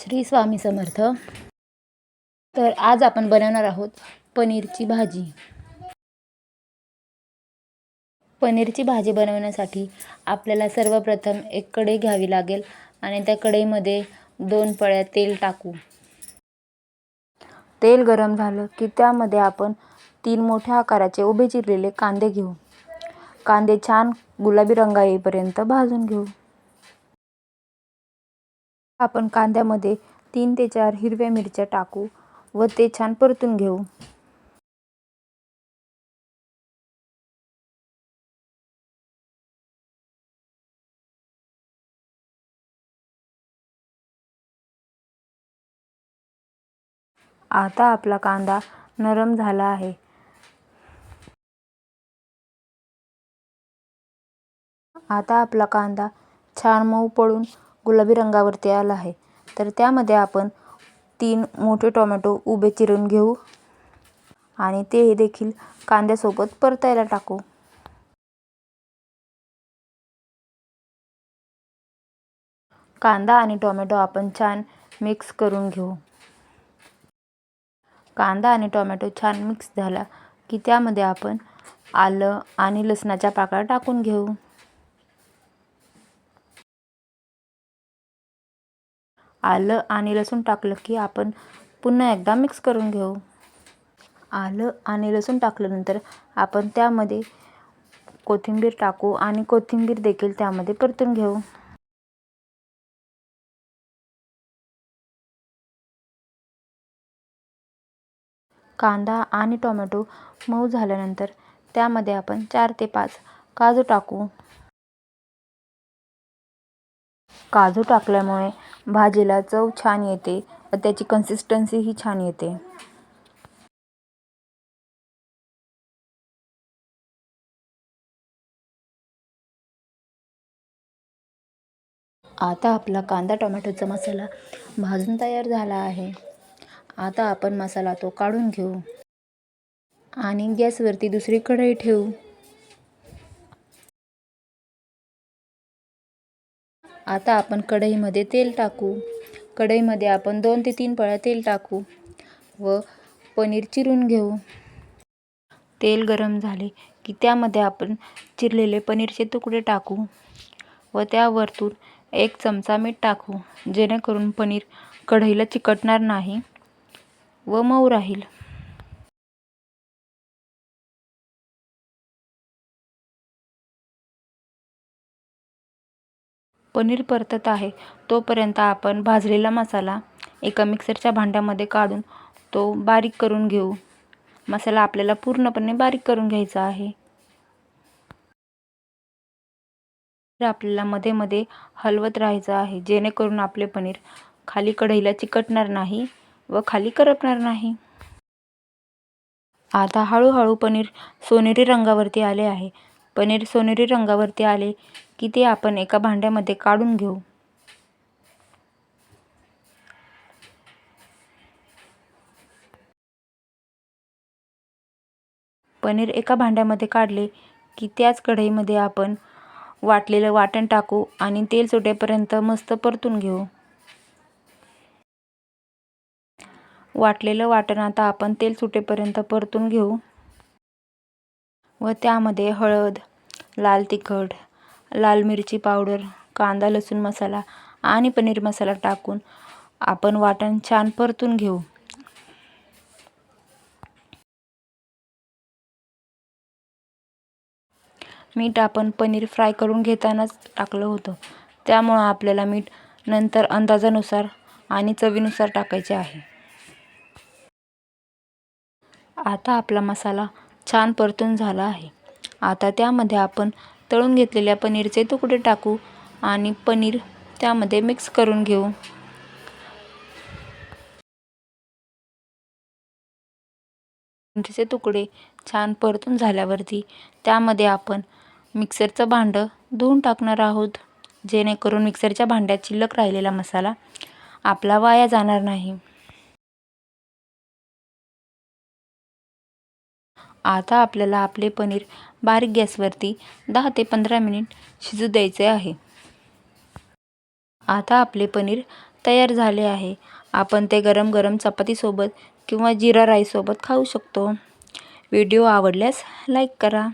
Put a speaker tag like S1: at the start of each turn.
S1: श्री स्वामी समर्थ. तर आज आपण बनवणार आहोत पनीरची भाजी. पनीरची भाजी बनवण्यासाठी आपल्याला सर्वप्रथम एक कढई घ्यावी लागेल आणि त्या कढईमध्ये 2 पळ्या तेल टाकू. तेल गरम झालं की त्यामध्ये आपण 3 मोठ्या आकाराचे उभे चिरलेले कांदे घेऊ. कांदे छान गुलाबी रंग येईपर्यंत भाजून घेऊ. आपण कांद्यामध्ये 3 ते 4 हिरव्या मिरच्या टाकू व ते छान परतून घेऊ. आता आपला कांदा नरम झाला आहे. आता आपला कांदा छान मऊ पडून गुलाबी रंगावरती आला आहे. तर त्यामध्ये आपण 3 मोठे टोमॅटो उभे चिरून घेऊ आणि ते देखील कांद्यासोबत परतायला टाकू. कांदा आणि टोमॅटो आपण छान मिक्स करून घेऊ. कांदा आणि टोमॅटो छान मिक्स झाला की त्यामध्ये आपण आलं आणि लसणाच्या पाकळ्या टाकून घेऊ. आलं आणि लसूण टाकलं की आपण पुन्हा एकदा मिक्स करून घेऊ. आलं आणि लसूण टाकल्यानंतर आपण त्यामध्ये कोथिंबीर टाकू आणि कोथिंबीर देखील त्यामध्ये परतून घेऊ. कांदा आणि टोमॅटो मऊ झाल्यानंतर त्यामध्ये आपण 4 ते 5 काजू टाकू. काजू टाकल्यामुळे भाजीला चव छान येते व त्याची कन्सिस्टन्सीही छान येते. आता आपला कांदा टोमॅटोचा मसाला भाजून तयार झाला आहे. आता आपण मसाला तो काढून घेऊ आणि गॅसवरती दुसरी कढई ठेवू. आता आपण कढईमध्ये तेल टाकू. कढईमध्ये आपण 2 ते 3 पळ्या तेल टाकू व पनीर चिरून घेऊ. तेल गरम झाले की त्यामध्ये आपण चिरलेले पनीरचे तुकडे टाकू व त्यावरतून 1 चमचा मीठ टाकू, जेणेकरून पनीर कढईला चिकटणार नाही व मऊ राहील. पनीर परतत आहे तोपर्यंत आपण भाजलेला मसाला एका मिक्सरच्या भांड्यामध्ये काढून तो बारीक करून घेऊ. मसाला आपल्याला पूर्णपणे बारीक करून घ्यायचा आहे. आपल्याला मध्ये मध्ये हलवत राहायचं आहे, जेणेकरून आपले पनीर खाली कढईला चिकटणार नाही व खाली करपणार नाही. आता हळूहळू पनीर सोनेरी रंगावरती आले आहे. पनीर सोनेरी रंगावरती आले की ते आपण एका भांड्यामध्ये काढून घेऊ. पनीर एका भांड्यामध्ये काढले की त्याच कढईमध्ये आपण वाटलेलं वाटण टाकू आणि तेल सुटेपर्यंत मस्त परतून घेऊ. वाटलेलं वाटण आता आपण तेल सुटेपर्यंत परतून घेऊ व त्यामध्ये हळद, लाल तिखट, लाल मिरची पावडर, कांदा लसूण मसाला आणि पनीर मसाला टाकून आपण वाटण छान परतून घेऊ. मीठ आपण पनीर फ्राय करून घेतानाच टाकलं होतं, त्यामुळं आपल्याला मीठ नंतर अंदाजानुसार आणि चवीनुसार टाकायचे आहे. आता आपला मसाला छान परतून झाला आहे. आता त्यामध्ये आपण तळून घेतलेल्या पनीरचे तुकडे टाकू आणि पनीर त्यामध्ये मिक्स करून घेऊ. पनीरचे तुकडे छान परतून झाल्यावरती त्यामध्ये आपण मिक्सरचं भांडं धुवून टाकणार आहोत, जेणेकरून मिक्सरच्या भांड्यात शिल्लक राहिलेला मसाला आपला वाया जाणार नाही. आता आपल्याला आपले पनीर बारीक गॅसवरती 10 ते 15 मिनिट शिजू द्यायचे आहे. आता आपले पनीर तयार झाले आहे. आपण ते गरम गरम चपातीसोबत किंवा जिरा राईससोबत खाऊ शकतो. व्हिडिओ आवडल्यास लाईक करा.